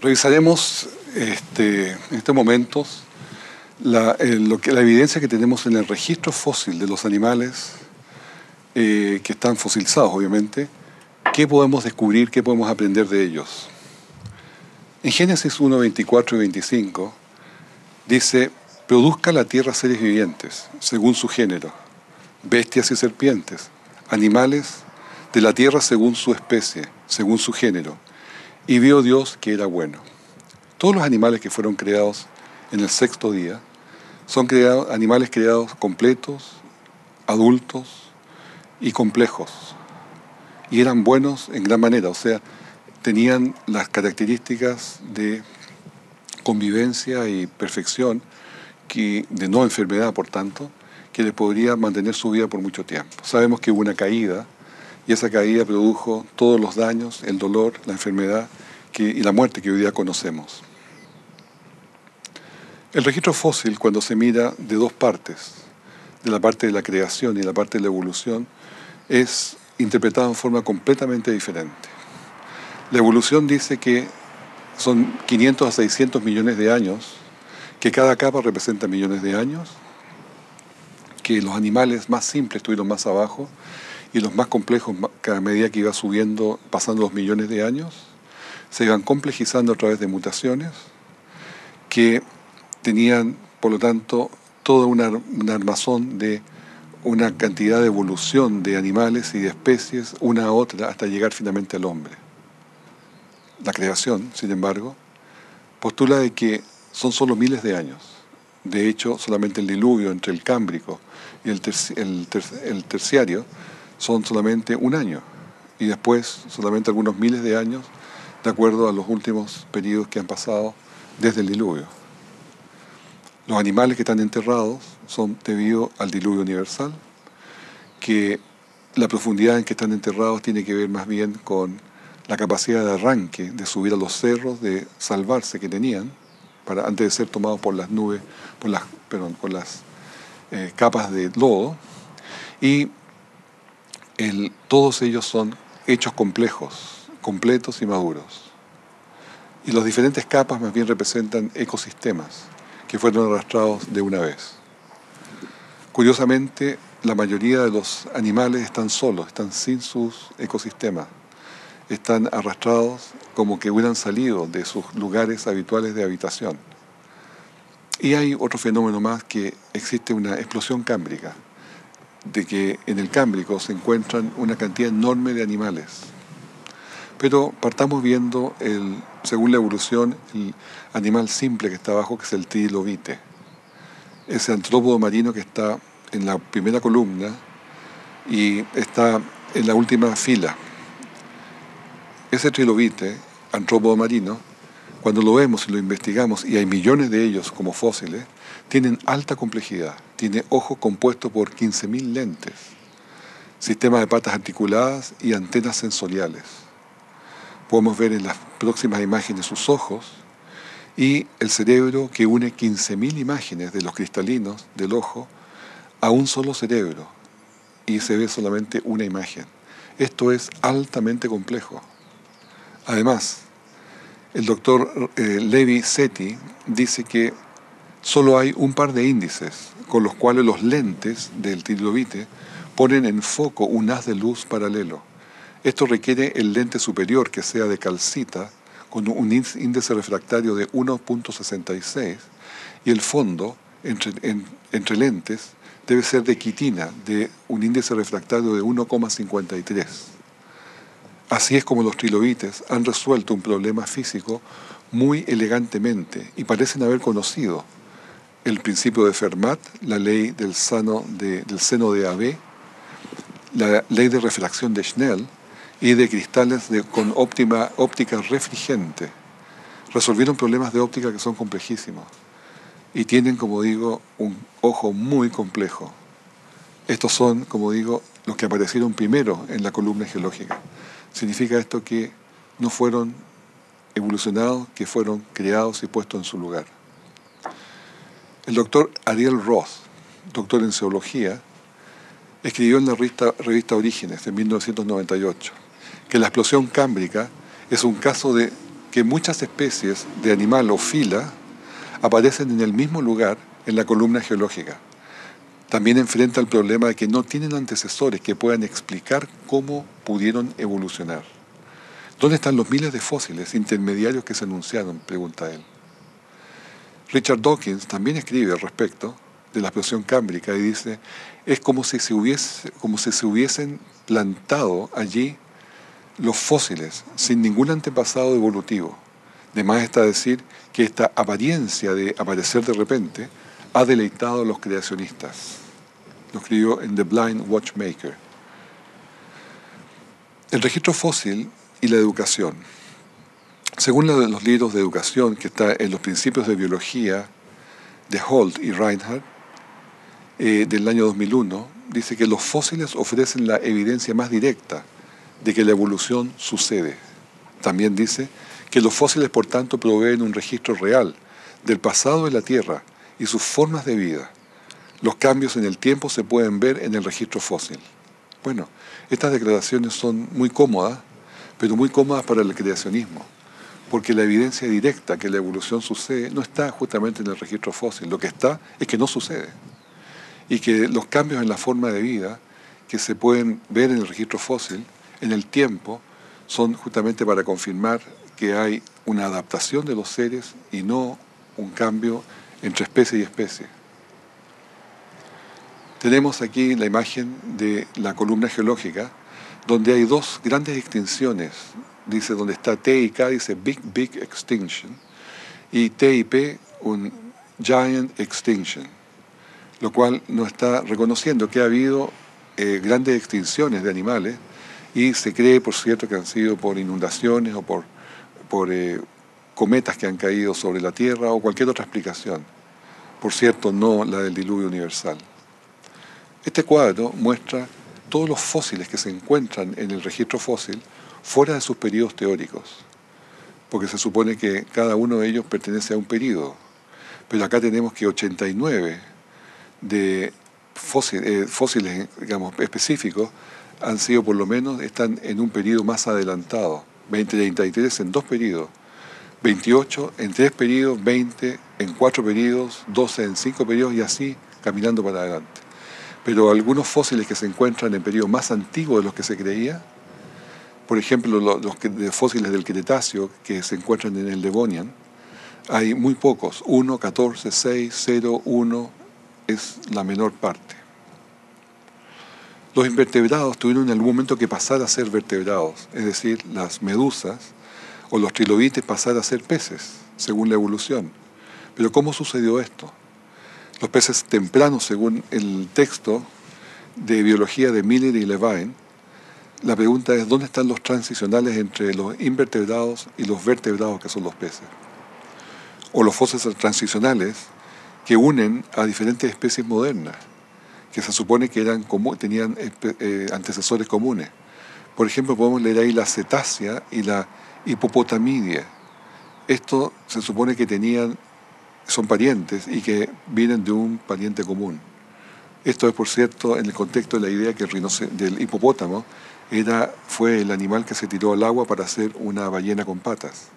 Revisaremos en estos momentos la evidencia que tenemos en el registro fósil de los animales que están fosilizados, obviamente. ¿Qué podemos descubrir, qué podemos aprender de ellos? En Génesis 1, 24 y 25 dice: produzca la tierra seres vivientes, según su género, bestias y serpientes, animales de la tierra según su especie, según su género. Y vio Dios que era bueno. Todos los animales que fueron creados en el sexto día son animales creados completos, adultos y complejos. Y eran buenos en gran manera, o sea, tenían las características de convivencia y perfección, de no enfermedad, por tanto, que les podría mantener su vida por mucho tiempo. Sabemos que hubo una caída, y esa caída produjo todos los daños, el dolor, la enfermedad y la muerte que hoy día conocemos. El registro fósil, cuando se mira de dos partes, de la parte de la creación y la parte de la evolución, es interpretado en forma completamente diferente. La evolución dice que son 500 a 600 millones de años, que cada capa representa millones de años, que los animales más simples estuvieron más abajo y los más complejos, cada medida que iba subiendo, pasando los millones de años, se iban complejizando a través de mutaciones que tenían, por lo tanto, toda un armazón de una cantidad de evolución de animales y de especies, una a otra, hasta llegar finalmente al hombre. La creación, sin embargo, postula de que son solo miles de años. De hecho, solamente el diluvio entre el Cámbrico y el Terciario son solamente un año, y después solamente algunos miles de años, de acuerdo a los últimos periodos que han pasado desde el diluvio. Los animales que están enterrados son debido al diluvio universal, que la profundidad en que están enterrados tiene que ver más bien con la capacidad de arranque, de subir a los cerros, de salvarse que tenían, antes de ser tomados por las nubes, por las capas de lodo, y todos ellos son hechos complejos, completos y maduros. Y las diferentes capas más bien representan ecosistemas que fueron arrastrados de una vez. Curiosamente, la mayoría de los animales están solos, están sin sus ecosistemas, están arrastrados como que hubieran salido de sus lugares habituales de habitación. Y hay otro fenómeno más, que existe una explosión cámbrica, de que en el Cámbrico se encuentran una cantidad enorme de animales. Pero partamos viendo, según la evolución, el animal simple que está abajo, que es el trilobite. Ese antrópodo marino que está en la primera columna y está en la última fila. Ese trilobite, antrópodo marino, cuando lo vemos y lo investigamos, y hay millones de ellos como fósiles, tienen alta complejidad. Tiene ojo compuesto por 15.000 lentes, sistema de patas articuladas y antenas sensoriales. Podemos ver en las próximas imágenes sus ojos y el cerebro, que une 15.000 imágenes de los cristalinos del ojo a un solo cerebro, y se ve solamente una imagen. Esto es altamente complejo. Además, el doctor Levi Sethi dice que solo hay un par de índices con los cuales los lentes del trilobite ponen en foco un haz de luz paralelo. Esto requiere el lente superior, que sea de calcita, con un índice refractario de 1.66, y el fondo, entre lentes, debe ser de quitina, de un índice refractario de 1,53. Así es como los trilobites han resuelto un problema físico muy elegantemente, y parecen haber conocido el principio de Fermat, la ley del seno de AB, la ley de refracción de Snell, y de cristales con óptica refringente. Resolvieron problemas de óptica que son complejísimos y tienen, como digo, un ojo muy complejo. Estos son, como digo, los que aparecieron primero en la columna geológica. Significa esto que no fueron evolucionados, que fueron creados y puestos en su lugar. El doctor Ariel Roth, doctor en zoología, escribió en la revista Orígenes en 1998 que la explosión cámbrica es un caso de que muchas especies de animal o fila aparecen en el mismo lugar en la columna geológica. También enfrenta el problema de que no tienen antecesores que puedan explicar cómo pudieron evolucionar. ¿Dónde están los miles de fósiles intermediarios que se anunciaron?, pregunta él. Richard Dawkins también escribe al respecto de la explosión cámbrica y dice, es como si se hubiesen plantado allí los fósiles sin ningún antepasado evolutivo. De más está decir que esta apariencia de aparecer de repente ha deleitado a los creacionistas. Lo escribió en The Blind Watchmaker. El registro fósil y la educación. Según los libros de educación que está en los principios de biología de Holt y Reinhardt, del año 2001, dice que los fósiles ofrecen la evidencia más directa de que la evolución sucede. También dice que los fósiles, por tanto, proveen un registro real del pasado de la Tierra y sus formas de vida. Los cambios en el tiempo se pueden ver en el registro fósil. Bueno, estas declaraciones son muy cómodas, pero muy cómodas para el creacionismo, porque la evidencia directa que la evolución sucede no está justamente en el registro fósil. Lo que está es que no sucede. Y que los cambios en la forma de vida que se pueden ver en el registro fósil, en el tiempo, son justamente para confirmar que hay una adaptación de los seres y no un cambio entre especie y especie. Tenemos aquí la imagen de la columna geológica, donde hay dos grandes extinciones. Dice, donde está T y K, dice Big Big Extinction, y T y P, un Giant Extinction, lo cual nos está reconociendo que ha habido grandes extinciones de animales, y se cree, por cierto, que han sido por inundaciones o por cometas que han caído sobre la Tierra o cualquier otra explicación. Por cierto, no la del diluvio universal. Este cuadro muestra todos los fósiles que se encuentran en el registro fósil fuera de sus periodos teóricos, porque se supone que cada uno de ellos pertenece a un periodo. Pero acá tenemos que 89 de fósiles, digamos, específicos han sido, por lo menos, están en un periodo más adelantado. 33 en 2 periodos, 28 en 3 periodos, 20 en 4 periodos, 12 en 5 periodos y así caminando para adelante. Pero algunos fósiles que se encuentran en periodos más antiguos de los que se creía, por ejemplo, los fósiles del Cretáceo que se encuentran en el Devonian, hay muy pocos, 1, 14, 6, 0, 1 es la menor parte. Los invertebrados tuvieron en algún momento que pasar a ser vertebrados, es decir, las medusas o los trilobites pasar a ser peces, según la evolución. Pero ¿cómo sucedió esto? Los peces tempranos, según el texto de biología de Miller y Levine, la pregunta es ¿dónde están los transicionales entre los invertebrados y los vertebrados, que son los peces? O los fósiles transicionales que unen a diferentes especies modernas, que se supone que tenían antecesores comunes. Por ejemplo, podemos leer ahí la cetácea y la hipopotamidia. Esto se supone que son parientes y que vienen de un pariente común. Esto es, por cierto, en el contexto de la idea que del hipopótamo fue el animal que se tiró al agua para hacer una ballena con patas.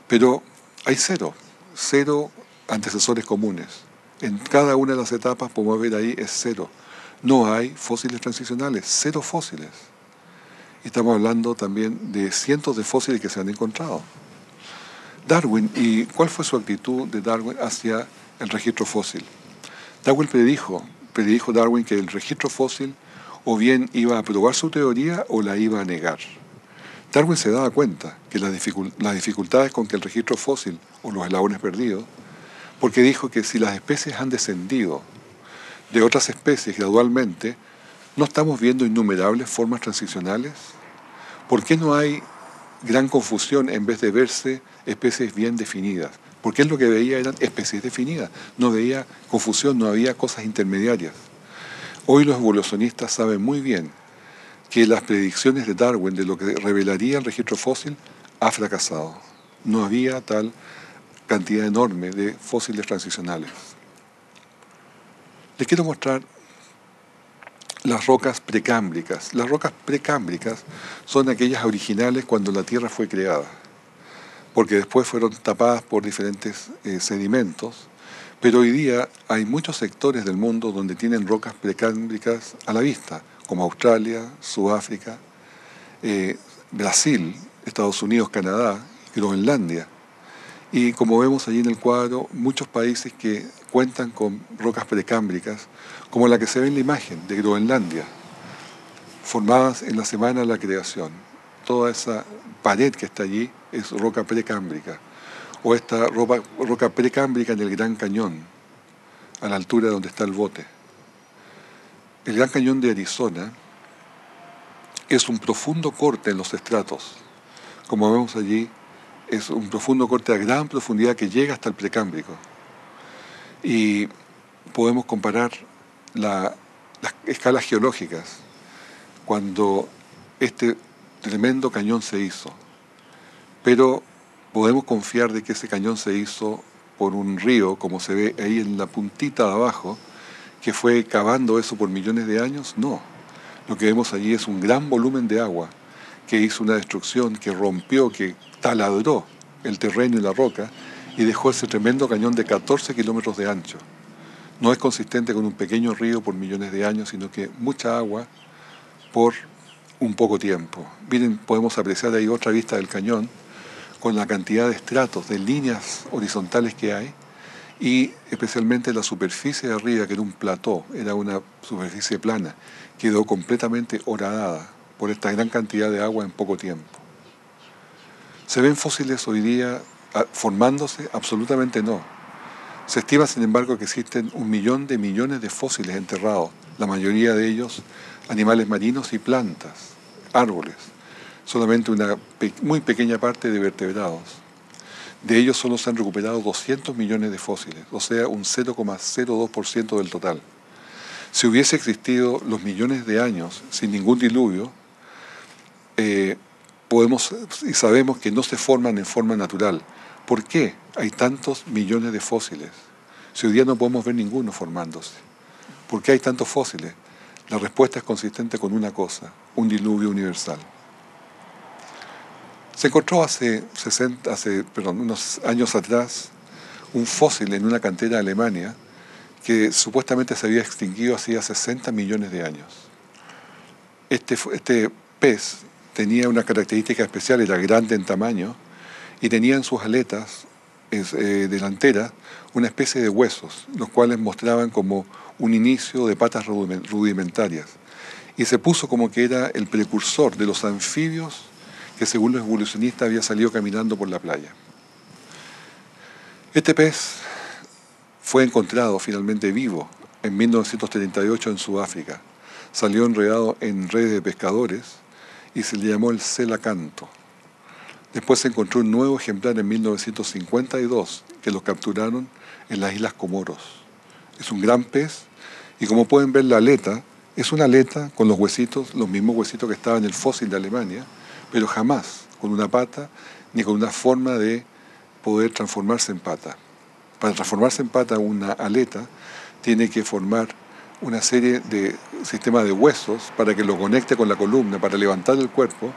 Pero hay cero antecesores comunes. En cada una de las etapas, podemos ver ahí, es cero. No hay fósiles transicionales, 0 fósiles. Estamos hablando también de cientos de fósiles que se han encontrado. Darwin, ¿y cuál fue su actitud de Darwin hacia el registro fósil? Darwin predijo Darwin que el registro fósil o bien iba a probar su teoría o la iba a negar. Darwin se daba cuenta que las dificultades con que el registro fósil o los eslabones perdidos, porque dijo que si las especies han descendido de otras especies gradualmente, ¿no estamos viendo innumerables formas transicionales? ¿Por qué no hay gran confusión en vez de verse especies bien definidas? Porque él lo que veía eran especies definidas, no veía confusión, no había cosas intermediarias. Hoy los evolucionistas saben muy bien que las predicciones de Darwin de lo que revelaría el registro fósil ha fracasado. No había tal cantidad enorme de fósiles transicionales. Les quiero mostrar las rocas precámbricas. Las rocas precámbricas son aquellas originales cuando la Tierra fue creada. porque después fueron tapadas por diferentes sedimentos, pero hoy día hay muchos sectores del mundo donde tienen rocas precámbricas a la vista, como Australia, Sudáfrica, Brasil, Estados Unidos, Canadá, Groenlandia. Y como vemos allí en el cuadro, muchos países que cuentan con rocas precámbricas, como la que se ve en la imagen de Groenlandia, formadas en la semana de la creación. Toda esa pared que está allí es roca precámbrica, o esta roca precámbrica en el Gran Cañón, a la altura de donde está el bote. El Gran Cañón de Arizona es un profundo corte en los estratos. Como vemos allí, es un profundo corte a gran profundidad que llega hasta el precámbrico. Y podemos comparar las escalas geológicas cuando este tremendo cañón se hizo. Pero podemos confiar de que ese cañón se hizo por un río, como se ve ahí en la puntita de abajo, que fue cavando eso por millones de años. No. Lo que vemos allí es un gran volumen de agua que hizo una destrucción, que rompió, que taladró el terreno y la roca y dejó ese tremendo cañón de 14 kilómetros de ancho. No es consistente con un pequeño río por millones de años, sino que mucha agua por un poco tiempo. Miren, podemos apreciar ahí otra vista del cañón con la cantidad de estratos, de líneas horizontales que hay, y especialmente la superficie de arriba, que era un plató, era una superficie plana, quedó completamente horadada por esta gran cantidad de agua en poco tiempo. ¿Se ven fósiles hoy día formándose? Absolutamente no. Se estima, sin embargo, que existen 1 millón de millones de fósiles enterrados, la mayoría de ellos animales marinos y plantas, árboles, solamente una muy pequeña parte de vertebrados. De ellos solo se han recuperado 200 millones de fósiles, o sea, un 0,02% del total. Si hubiese existido los millones de años sin ningún diluvio, podemos y sabemos que no se forman en forma natural. ¿Por qué hay tantos millones de fósiles? Si hoy día no podemos ver ninguno formándose. ¿Por qué hay tantos fósiles? La respuesta es consistente con una cosa: un diluvio universal. Se encontró unos años atrás un fósil en una cantera de Alemania que supuestamente se había extinguido hacía 60 millones de años. Este pez tenía una característica especial, era grande en tamaño y tenía en sus aletas delanteras una especie de huesos, los cuales mostraban como un inicio de patas rudimentarias. Y se puso como que era el precursor de los anfibios que, según los evolucionistas, había salido caminando por la playa. Este pez fue encontrado finalmente vivo en 1938 en Sudáfrica. Salió enredado en redes de pescadores y se le llamó el celacanto. Después se encontró un nuevo ejemplar en 1952 que lo capturaron en las Islas Comoros. Es un gran pez y, como pueden ver, la aleta es una aleta con los huesitos, los mismos huesitos que estaban en el fósil de Alemania, pero jamás con una pata ni con una forma de poder transformarse en pata. Para transformarse en pata, una aleta tiene que formar una serie de sistemas de huesos para que lo conecte con la columna, para levantar el cuerpo.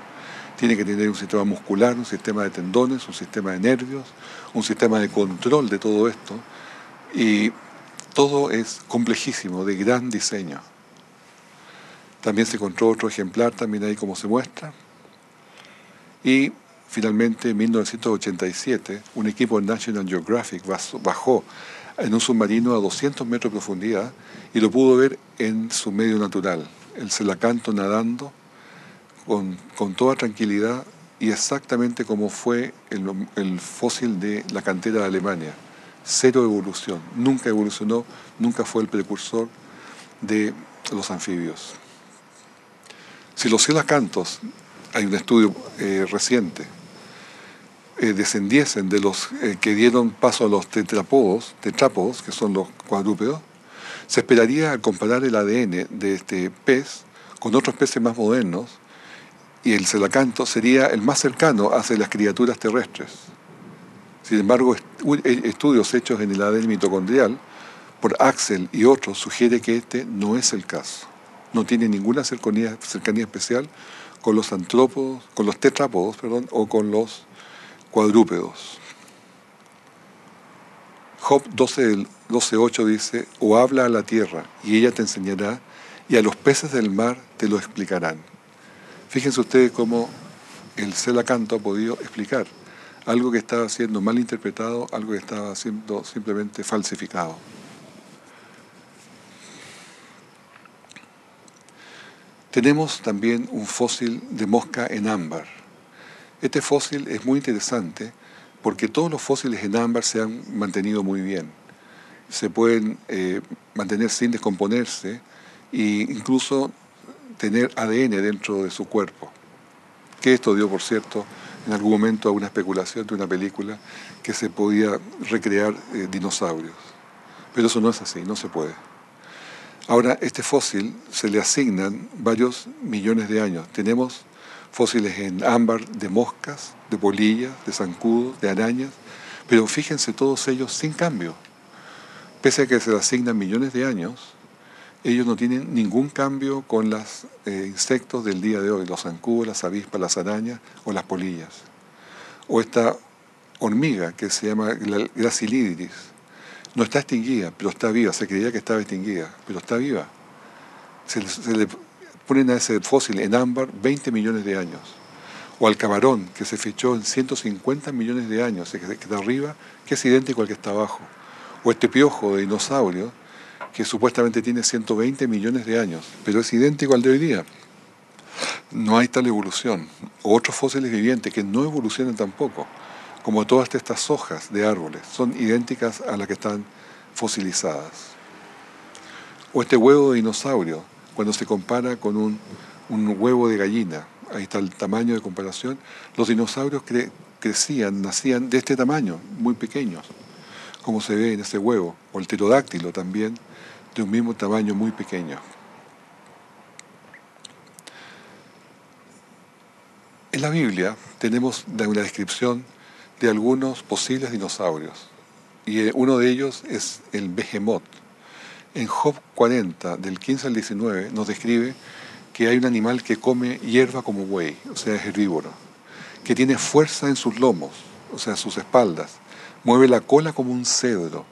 Tiene que tener un sistema muscular, un sistema de tendones, un sistema de nervios, un sistema de control de todo esto. Y todo es complejísimo, de gran diseño. También se encontró otro ejemplar, también ahí como se muestra. Y finalmente, en 1987, un equipo de National Geographic bajó en un submarino a 200 metros de profundidad y lo pudo ver en su medio natural, el celacanto nadando con toda tranquilidad y exactamente como fue el fósil de la cantera de Alemania. Cero evolución, nunca evolucionó, nunca fue el precursor de los anfibios. Si los celacantos, hay un estudio reciente, descendiesen de los que dieron paso a los tetrápodos, que son los cuadrúpedos, se esperaría, al comparar el ADN de este pez con otros peces más modernos, y el celacanto sería el más cercano hacia las criaturas terrestres. Sin embargo, estudios hechos en el ADN mitocondrial por Axel y otros sugiere que este no es el caso. No tiene ninguna cercanía especial con los tetrápodos, o con los cuadrúpedos. Job 12:8 dice, o habla a la tierra y ella te enseñará, y a los peces del mar te lo explicarán. Fíjense ustedes cómo el Selacanto ha podido explicar algo que estaba siendo mal interpretado, algo que estaba siendo simplemente falsificado. Tenemos también un fósil de mosca en ámbar. Este fósil es muy interesante porque todos los fósiles en ámbar se han mantenido muy bien. Se pueden mantener sin descomponerse e incluso tener ADN dentro de su cuerpo. Que esto dio, por cierto, en algún momento a una especulación de una película que se podía recrear dinosaurios. Pero eso no es así, no se puede. Ahora, este fósil se le asignan varios millones de años. Tenemos fósiles en ámbar de moscas, de polillas, de zancudos, de arañas, pero fíjense todos ellos sin cambio. Pese a que se le asignan millones de años, ellos no tienen ningún cambio con los insectos del día de hoy, los zancudos, las avispas, las arañas o las polillas. O esta hormiga que se llama Gracilidris. No está extinguida, pero está viva. Se creía que estaba extinguida, pero está viva. Se le ponen a ese fósil en ámbar 20 millones de años. O al camarón, que se fechó en 150 millones de años, que está arriba, que es idéntico al que está abajo. O este piojo de dinosaurio, que supuestamente tiene 120 millones de años, pero es idéntico al de hoy día. No hay tal evolución. O otros fósiles vivientes que no evolucionan tampoco, como todas estas hojas de árboles, son idénticas a las que están fosilizadas. O este huevo de dinosaurio, cuando se compara con un huevo de gallina, ahí está el tamaño de comparación, los dinosaurios nacían de este tamaño, muy pequeños, como se ve en ese huevo, o el pterodáctilo también, de un mismo tamaño muy pequeño. En la Biblia tenemos una descripción de algunos posibles dinosaurios, y uno de ellos es el Behemoth. En Job 40, del 15 al 19, nos describe que hay un animal que come hierba como buey, o sea, es herbívoro, que tiene fuerza en sus lomos, o sea, en sus espaldas, mueve la cola como un cedro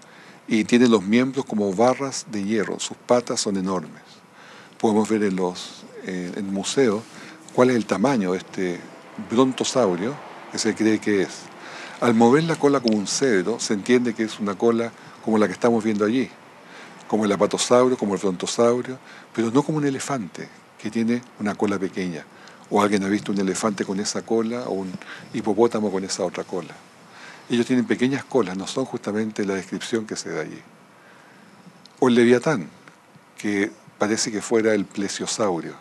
y tiene los miembros como barras de hierro, sus patas son enormes. Podemos ver en el museo cuál es el tamaño de este brontosaurio que se cree que es. Al mover la cola como un cedro, se entiende que es una cola como la que estamos viendo allí, como el apatosaurio, como el brontosaurio, pero no como un elefante, que tiene una cola pequeña. O alguien ha visto un elefante con esa cola o un hipopótamo con esa otra cola. Ellos tienen pequeñas colas, no son justamente la descripción que se da allí. O el leviatán, que parece que fuera el plesiosaurio,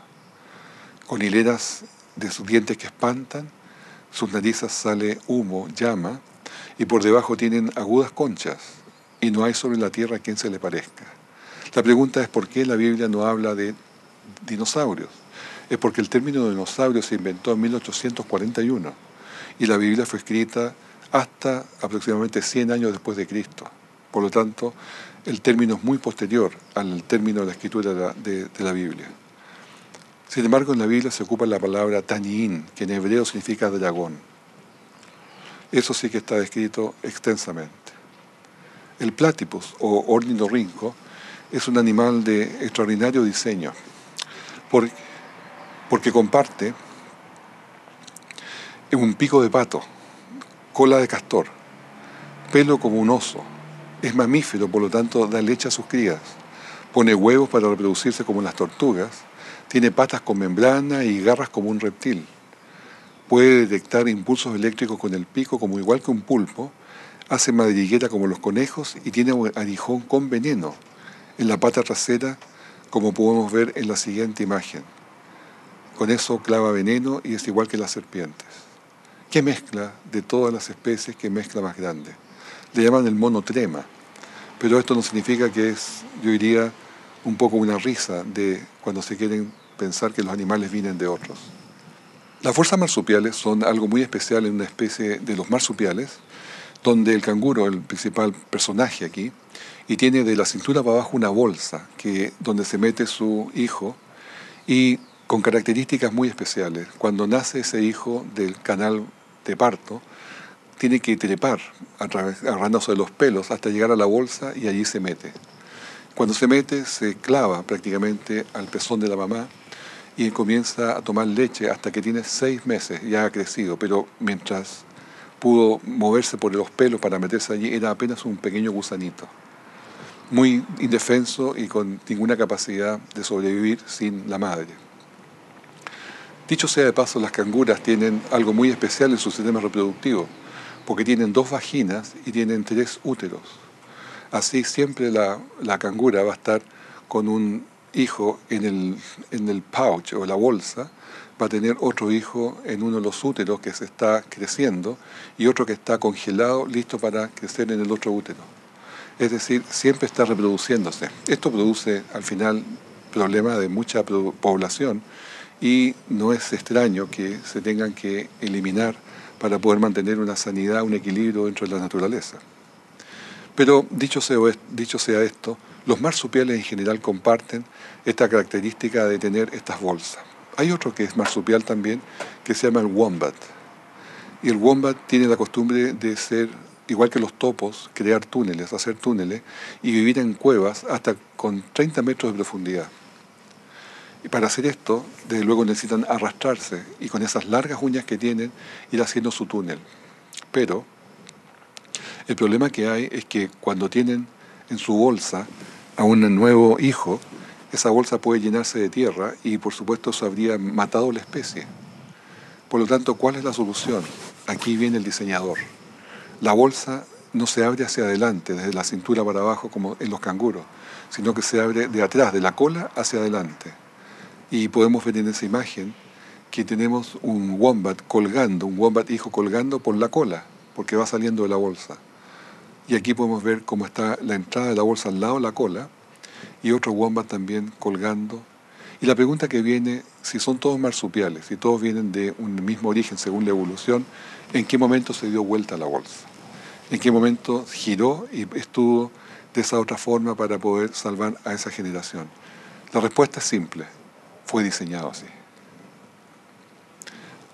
con hileras de sus dientes que espantan, sus narices sale humo, llama, y por debajo tienen agudas conchas, y no hay sobre la tierra quien se le parezca. La pregunta es por qué la Biblia no habla de dinosaurios. Es porque el término dinosaurio se inventó en 1841, y la Biblia fue escrita hasta aproximadamente 100 años después de Cristo. Por lo tanto, el término es muy posterior al término de la escritura de la Biblia. Sin embargo, en la Biblia se ocupa la palabra taniín, que en hebreo significa dragón. Eso sí que está descrito extensamente. El platypus, o ornitorrinco, es un animal de extraordinario diseño, porque comparte un pico de pato, cola de castor, pelo como un oso. Es mamífero, por lo tanto da leche a sus crías. Pone huevos para reproducirse como las tortugas. Tiene patas con membrana y garras como un reptil. Puede detectar impulsos eléctricos con el pico como igual que un pulpo. Hace madriguera como los conejos y tiene un aguijón con veneno en la pata trasera, como podemos ver en la siguiente imagen. Con eso clava veneno y es igual que las serpientes. ¿Qué mezcla de todas las especies? ¿Qué mezcla más grande? Le llaman el monotrema, pero esto no significa que es, yo diría, un poco una risa de cuando se quieren pensar que los animales vienen de otros. Las fuerzas marsupiales son algo muy especial en una especie de los marsupiales, donde el canguro, el principal personaje aquí, y tiene de la cintura para abajo una bolsa donde se mete su hijo y con características muy especiales. Cuando nace ese hijo del canal de parto, tiene que trepar agarrándose de los pelos hasta llegar a la bolsa y allí se mete. Cuando se mete, se clava prácticamente al pezón de la mamá y comienza a tomar leche hasta que tiene 6 meses, ya ha crecido, pero mientras pudo moverse por los pelos para meterse allí, era apenas un pequeño gusanito, muy indefenso y con ninguna capacidad de sobrevivir sin la madre. Dicho sea de paso, las canguras tienen algo muy especial en su sistema reproductivo, porque tienen 2 vaginas y tienen 3 úteros. Así siempre la cangura va a estar con un hijo en el pouch o la bolsa, va a tener otro hijo en uno de los úteros que se está creciendo y otro que está congelado, listo para crecer en el otro útero. Es decir, siempre está reproduciéndose. Esto produce al final problemas de mucha población y no es extraño que se tengan que eliminar para poder mantener una sanidad, un equilibrio dentro de la naturaleza. Pero dicho sea esto, los marsupiales en general comparten esta característica de tener estas bolsas. Hay otro que es marsupial también, que se llama el wombat. Y el wombat tiene la costumbre de ser, igual que los topos, crear túneles, hacer túneles y vivir en cuevas hasta con 30 metros de profundidad. Y para hacer esto, desde luego necesitan arrastrarse y con esas largas uñas que tienen ir haciendo su túnel. Pero el problema que hay es que cuando tienen en su bolsa a un nuevo hijo, esa bolsa puede llenarse de tierra y por supuesto eso habría matado la especie. Por lo tanto, ¿cuál es la solución? Aquí viene el diseñador. La bolsa no se abre hacia adelante, desde la cintura para abajo como en los canguros, sino que se abre de atrás, de la cola hacia adelante. Y podemos ver en esa imagen que tenemos un wombat colgando, un wombat hijo colgando por la cola, porque va saliendo de la bolsa. Y aquí podemos ver cómo está la entrada de la bolsa al lado de la cola y otro wombat también colgando. Y la pregunta que viene, si son todos marsupiales, si todos vienen de un mismo origen según la evolución, ¿en qué momento se dio vuelta la bolsa? ¿En qué momento giró y estuvo de esa otra forma para poder salvar a esa generación? La respuesta es simple, fue diseñado así.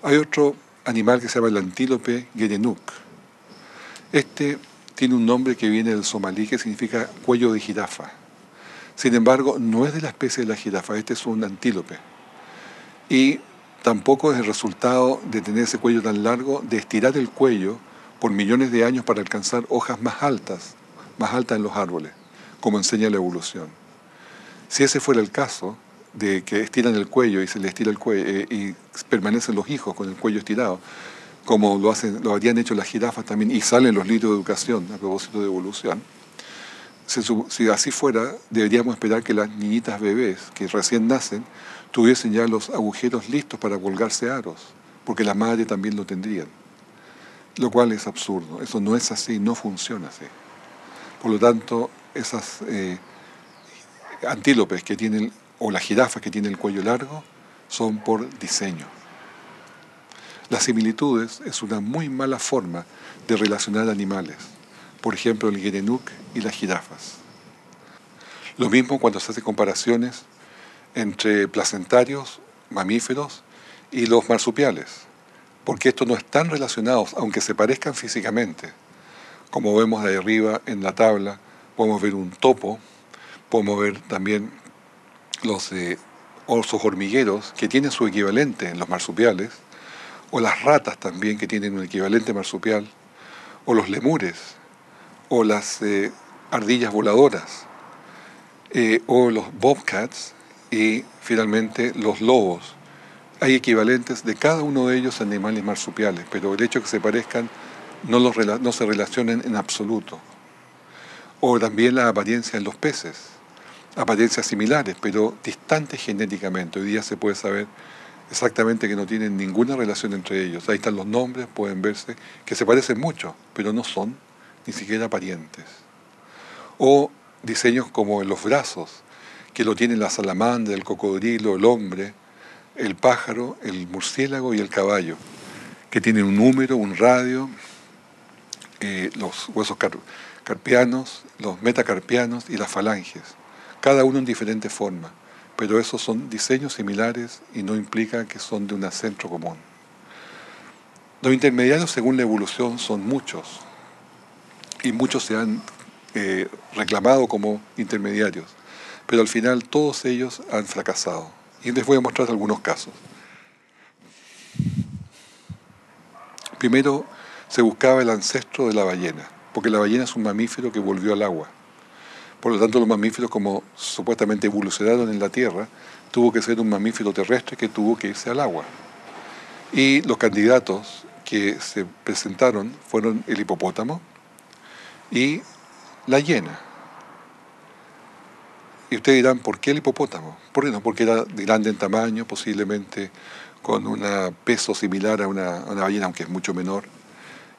Hay otro animal que se llama el antílope gerenuk. Este tiene un nombre que viene del somalí que significa cuello de jirafa. Sin embargo, no es de la especie de la jirafa, este es un antílope. Y tampoco es el resultado de tener ese cuello tan largo, de estirar el cuello por millones de años para alcanzar hojas más altas en los árboles, como enseña la evolución. Si ese fuera el caso, de que estiran el cuello y se le estira el cuello y permanecen los hijos con el cuello estirado, como lo habrían hecho las jirafas también, y salen los libros de educación a propósito de evolución. Si así fuera, deberíamos esperar que las niñitas bebés que recién nacen tuviesen ya los agujeros listos para colgarse aros, porque la madre también lo tendrían. Lo cual es absurdo, eso no es así, no funciona así. Por lo tanto, esas antílopes que tienen, o las jirafas que tienen el cuello largo, son por diseño. Las similitudes es una muy mala forma de relacionar animales. Por ejemplo, el gerenuk y las jirafas. Lo mismo cuando se hacen comparaciones entre placentarios, mamíferos y los marsupiales, porque estos no están relacionados, aunque se parezcan físicamente. Como vemos de ahí arriba en la tabla, podemos ver un topo, podemos ver también los osos hormigueros, que tienen su equivalente en los marsupiales, o las ratas también, que tienen un equivalente marsupial, o los lemures, o las ardillas voladoras, o los bobcats, y finalmente los lobos. Hay equivalentes de cada uno de ellos a animales marsupiales, pero el hecho de que se parezcan no se relacionan en absoluto. O también la apariencia en los peces, apariencias similares, pero distantes genéticamente. Hoy día se puede saber exactamente que no tienen ninguna relación entre ellos. Ahí están los nombres, pueden verse que se parecen mucho, pero no son ni siquiera parientes. O diseños como en los brazos, que lo tienen la salamandra, el cocodrilo, el hombre, el pájaro, el murciélago y el caballo, que tienen un número, un radio, los huesos carpianos, los metacarpianos y las falanges, cada uno en diferente forma, pero esos son diseños similares y no implica que son de un centro común. Los intermediarios, según la evolución, son muchos, y muchos se han reclamado como intermediarios, pero al final todos ellos han fracasado. Y les voy a mostrar algunos casos. Primero, se buscaba el ancestro de la ballena, porque la ballena es un mamífero que volvió al agua. Por lo tanto, los mamíferos, como supuestamente evolucionaron en la Tierra, tuvo que ser un mamífero terrestre que tuvo que irse al agua. Y los candidatos que se presentaron fueron el hipopótamo y la hiena. Y ustedes dirán, ¿por qué el hipopótamo? ¿Por qué no? Porque era grande en tamaño, posiblemente con un peso similar a una ballena, aunque es mucho menor.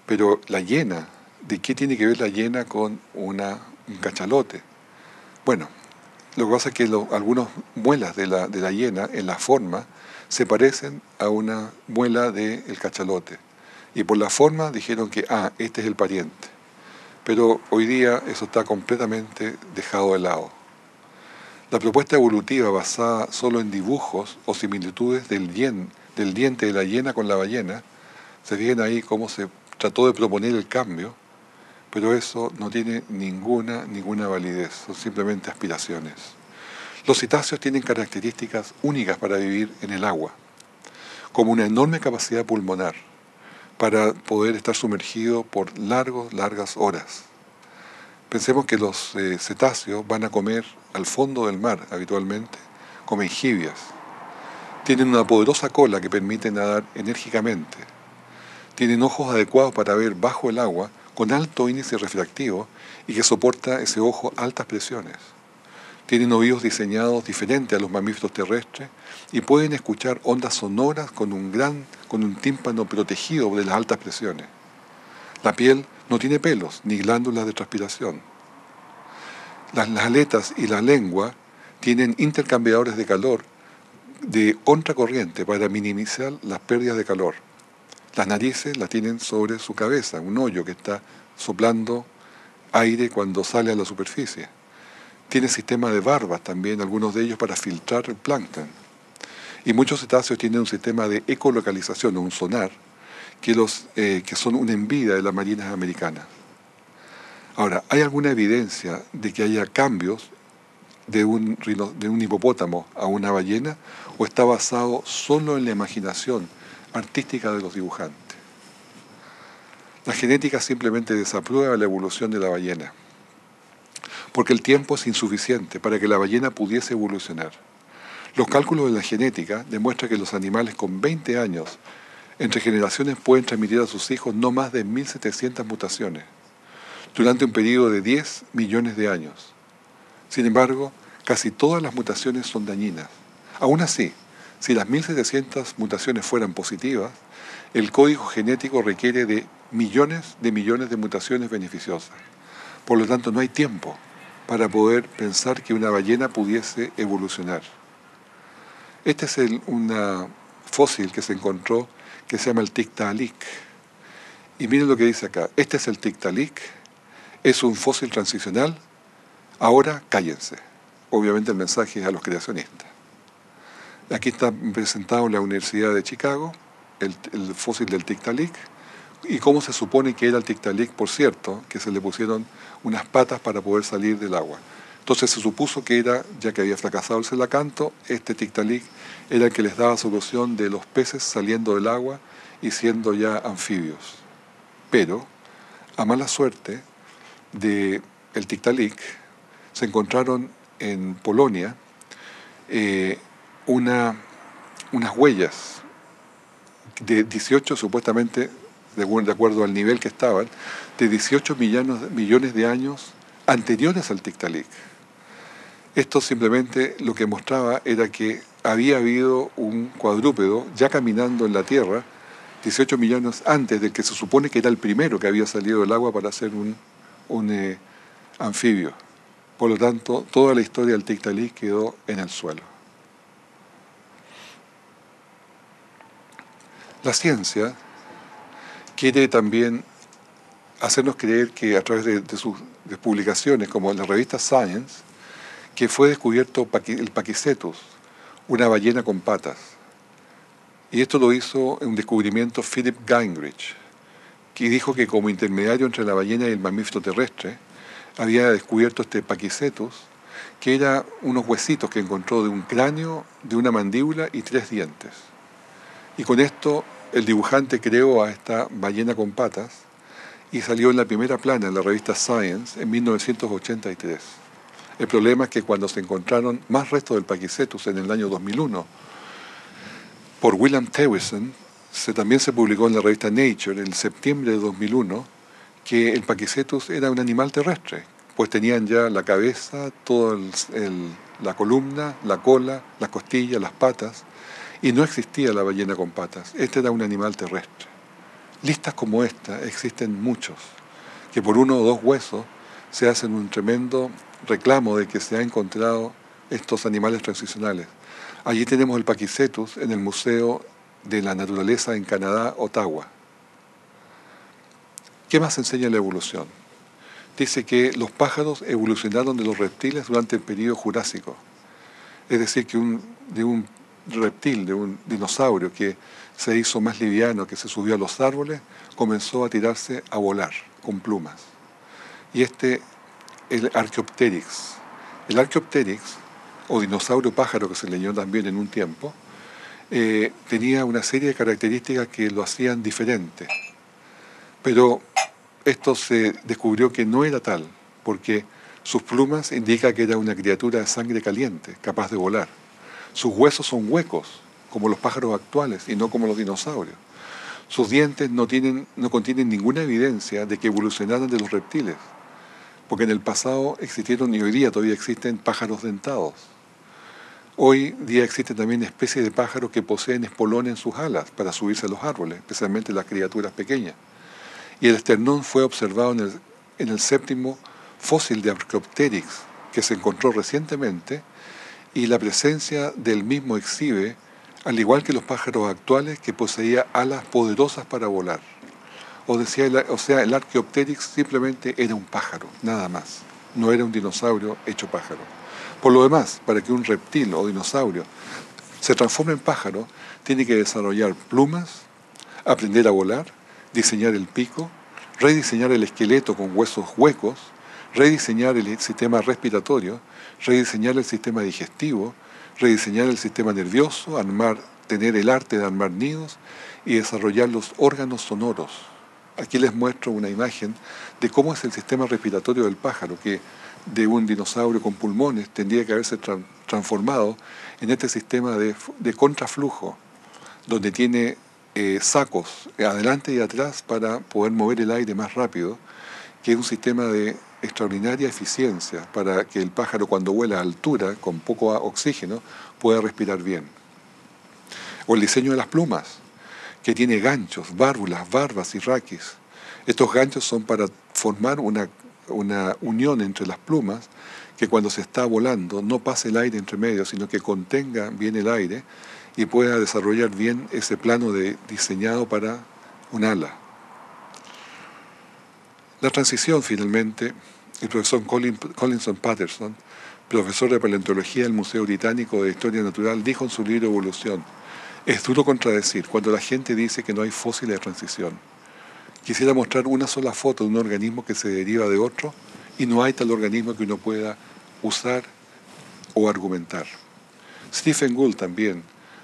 Pero la hiena, ¿de qué tiene que ver la hiena con un cachalote? Bueno, lo que pasa es que algunas muelas de la hiena, en la forma, se parecen a una muela del cachalote. Y por la forma dijeron que, este es el pariente. Pero hoy día eso está completamente dejado de lado. La propuesta evolutiva basada solo en dibujos o similitudes del diente de la hiena con la ballena, se fijan ahí cómo se trató de proponer el cambio, pero eso no tiene ninguna validez, son simplemente aspiraciones. Los cetáceos tienen características únicas para vivir en el agua, como una enorme capacidad pulmonar para poder estar sumergido por largas horas. Pensemos que los cetáceos van a comer al fondo del mar habitualmente, comen jibias. Tienen una poderosa cola que permite nadar enérgicamente. Tienen ojos adecuados para ver bajo el agua con alto índice refractivo y que soporta ese ojo altas presiones. Tienen oídos diseñados diferentes a los mamíferos terrestres y pueden escuchar ondas sonoras con un tímpano protegido de las altas presiones. La piel no tiene pelos ni glándulas de transpiración. Las aletas y la lengua tienen intercambiadores de calor de contracorriente para minimizar las pérdidas de calor. Las narices las tienen sobre su cabeza, un hoyo que está soplando aire cuando sale a la superficie. Tiene sistema de barbas también, algunos de ellos para filtrar el plancton. Y muchos cetáceos tienen un sistema de ecolocalización o un sonar que son una envidia de las marinas americanas. Ahora, ¿hay alguna evidencia de que haya cambios de un hipopótamo a una ballena o está basado solo en la imaginación artística de los dibujantes? La genética simplemente desaprueba la evolución de la ballena, porque el tiempo es insuficiente para que la ballena pudiese evolucionar. Los cálculos de la genética demuestran que los animales con 20 años entre generaciones pueden transmitir a sus hijos no más de 1.700 mutaciones durante un periodo de 10 millones de años. Sin embargo, casi todas las mutaciones son dañinas. Aún así, si las 1.700 mutaciones fueran positivas, el código genético requiere de millones de mutaciones beneficiosas. Por lo tanto, no hay tiempo para poder pensar que una ballena pudiese evolucionar. Este es un fósil que se encontró que se llama el Tiktaalik. Y miren lo que dice acá. Este es el Tiktaalik. Es un fósil transicional. Ahora cállense. Obviamente el mensaje es a los creacionistas. Aquí está presentado en la Universidad de Chicago el fósil del Tiktaalik y cómo se supone que era el Tiktaalik, por cierto, que se le pusieron unas patas para poder salir del agua. Entonces se supuso que era, ya que había fracasado el celacanto, este Tiktaalik era el que les daba solución de los peces saliendo del agua y siendo ya anfibios. Pero, a mala suerte del Tiktaalik, se encontraron en Polonia unas huellas de 18, supuestamente, de acuerdo al nivel que estaban, de 18 millones de años anteriores al Tiktaalik. Esto simplemente lo que mostraba era que había habido un cuadrúpedo ya caminando en la Tierra 18 millones antes del que se supone que era el primero que había salido del agua para ser un anfibio. Por lo tanto, toda la historia del Tiktaalik quedó en el suelo. La ciencia quiere también hacernos creer que a través de sus publicaciones, como en la revista Science, que fue descubierto el Pakicetus, una ballena con patas. Y esto lo hizo un descubrimiento Philip Gingrich, que dijo que como intermediario entre la ballena y el mamífero terrestre, había descubierto este Pakicetus, que era unos huesitos que encontró de un cráneo, de una mandíbula y 3 dientes. Y con esto el dibujante creó a esta ballena con patas y salió en la primera plana en la revista Science en 1983. El problema es que cuando se encontraron más restos del Pakicetus en el año 2001 por William Tewison, también se publicó en la revista Nature en septiembre de 2001 que el Pakicetus era un animal terrestre, pues tenían ya la cabeza, toda la columna, la cola, las costillas, las patas, y no existía la ballena con patas. Este era un animal terrestre. Listas como esta existen muchos, que por 1 o 2 huesos se hacen un tremendo reclamo de que se han encontrado estos animales transicionales. Allí tenemos el Pakicetus en el Museo de la Naturaleza en Canadá, Ottawa. ¿Qué más enseña la evolución? Dice que los pájaros evolucionaron de los reptiles durante el período Jurásico. Es decir, que de un reptil, de un dinosaurio que se hizo más liviano, que se subió a los árboles, comenzó a tirarse a volar con plumas. Y el Archaeopteryx. El Archaeopteryx, o dinosaurio pájaro que se leyó también en un tiempo, tenía una serie de características que lo hacían diferente. Pero esto se descubrió que no era tal, porque sus plumas indican que era una criatura de sangre caliente, capaz de volar. Sus huesos son huecos, como los pájaros actuales, y no como los dinosaurios. Sus dientes no contienen ninguna evidencia de que evolucionaran de los reptiles, porque en el pasado existieron y hoy día todavía existen pájaros dentados. Hoy día existen también especies de pájaros que poseen espolones en sus alas para subirse a los árboles, especialmente las criaturas pequeñas. Y el esternón fue observado en el 7º fósil de Archaeopteryx, que se encontró recientemente, y la presencia del mismo exhibe, al igual que los pájaros actuales, que poseía alas poderosas para volar. O sea, el Archaeopteryx simplemente era un pájaro, nada más. No era un dinosaurio hecho pájaro. Por lo demás, para que un reptil o dinosaurio se transforme en pájaro, tiene que desarrollar plumas, aprender a volar, diseñar el pico, rediseñar el esqueleto con huesos huecos, rediseñar el sistema respiratorio, rediseñar el sistema digestivo, rediseñar el sistema nervioso, tener el arte de armar nidos y desarrollar los órganos sonoros. Aquí les muestro una imagen de cómo es el sistema respiratorio del pájaro, que de un dinosaurio con pulmones tendría que haberse transformado en este sistema de contraflujo, donde tiene sacos adelante y atrás para poder mover el aire más rápido, que es un sistema de extraordinaria eficiencia para que el pájaro cuando vuela a altura, con poco oxígeno, pueda respirar bien. O el diseño de las plumas, que tiene ganchos, válvulas, barbas y raquis. Estos ganchos son para formar una unión entre las plumas, que cuando se está volando no pase el aire entre medio, sino que contenga bien el aire y pueda desarrollar bien ese plano diseñado para un ala. La transición, finalmente, el profesor Collinson Patterson, profesor de paleontología del Museo Británico de Historia Natural, dijo en su libro Evolución: es duro contradecir cuando la gente dice que no hay fósiles de transición. Quisiera mostrar una sola foto de un organismo que se deriva de otro y no hay tal organismo que uno pueda usar o argumentar. Stephen Gould también,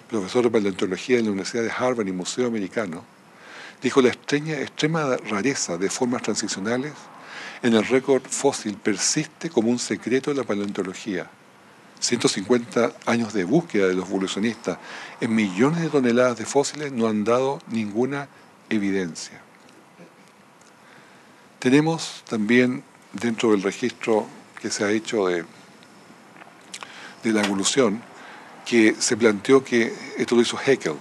profesor de paleontología de la Universidad de Harvard y Museo Americano, dijo: la extrema rareza de formas transicionales en el récord fósil persiste como un secreto de la paleontología. 150 años de búsqueda de los evolucionistas en millones de toneladas de fósiles no han dado ninguna evidencia. Tenemos también dentro del registro que se ha hecho de la evolución, que se planteó que, esto lo hizo Haeckel,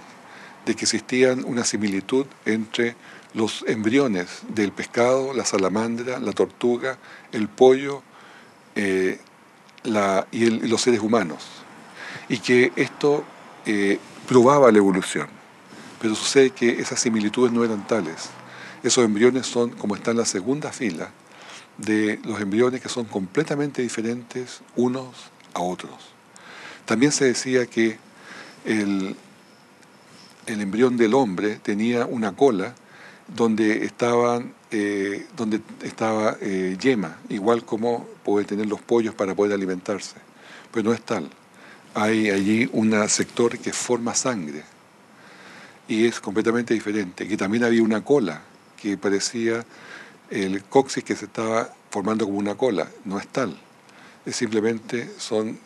de que existían una similitud entre los embriones del pescado, la salamandra, la tortuga, el pollo y los seres humanos, y que esto probaba la evolución. Pero sucede que esas similitudes no eran tales. Esos embriones son, como está en la segunda fila, de los embriones que son completamente diferentes unos a otros. También se decía que el embrión del hombre tenía una cola donde estaba yema, igual como puede tener los pollos para poder alimentarse. Pero no es tal. Hay allí un sector que forma sangre y es completamente diferente. Que también había una cola que parecía el coxis que se estaba formando como una cola. No es tal. Es simplemente son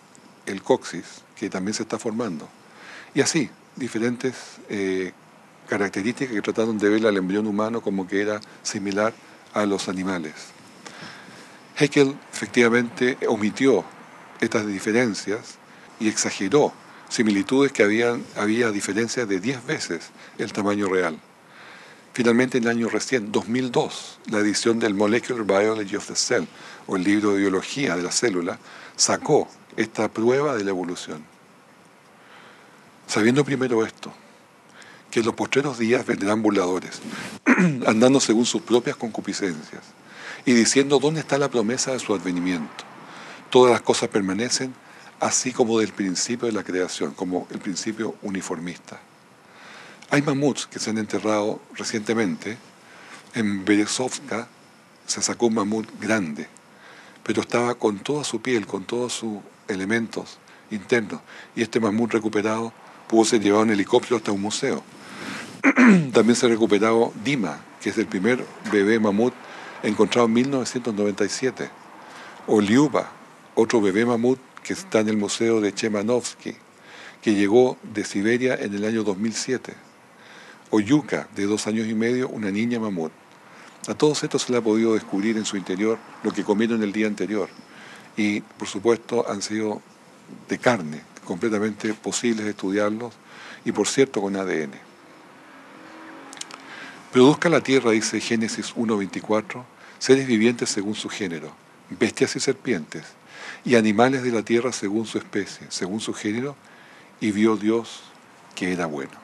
el coxis que también se está formando. Y así, diferentes características que trataron de ver al embrión humano como que era similar a los animales. Haeckel efectivamente omitió estas diferencias y exageró similitudes que había diferencias de 10 veces el tamaño real. Finalmente, en el año recién, 2002, la edición del Molecular Biology of the Cell, o el libro de biología de la célula, sacó esta prueba de la evolución. Sabiendo primero esto, que en los postreros días vendrán burladores, andando según sus propias concupiscencias, y diciendo dónde está la promesa de su advenimiento. Todas las cosas permanecen así como del principio de la creación, como el principio uniformista. Hay mamuts que se han enterrado recientemente. En Berezovka se sacó un mamut grande, pero estaba con toda su piel, con todos sus elementos internos. Y este mamut recuperado pudo ser llevado en helicóptero hasta un museo. También se ha recuperado Dima, que es el primer bebé mamut encontrado en 1997. O Liuba, otro bebé mamut que está en el museo de Chemanovsky, que llegó de Siberia en el año 2007. O Yuka, de 2 años y medio, una niña mamut. A todos estos se le ha podido descubrir en su interior lo que comieron el día anterior. Y, por supuesto, han sido de carne, completamente posibles de estudiarlos, y por cierto, con ADN. Produzca la tierra, dice Génesis 1:24, seres vivientes según su género, bestias y serpientes, y animales de la tierra según su especie, según su género, y vio Dios que era bueno.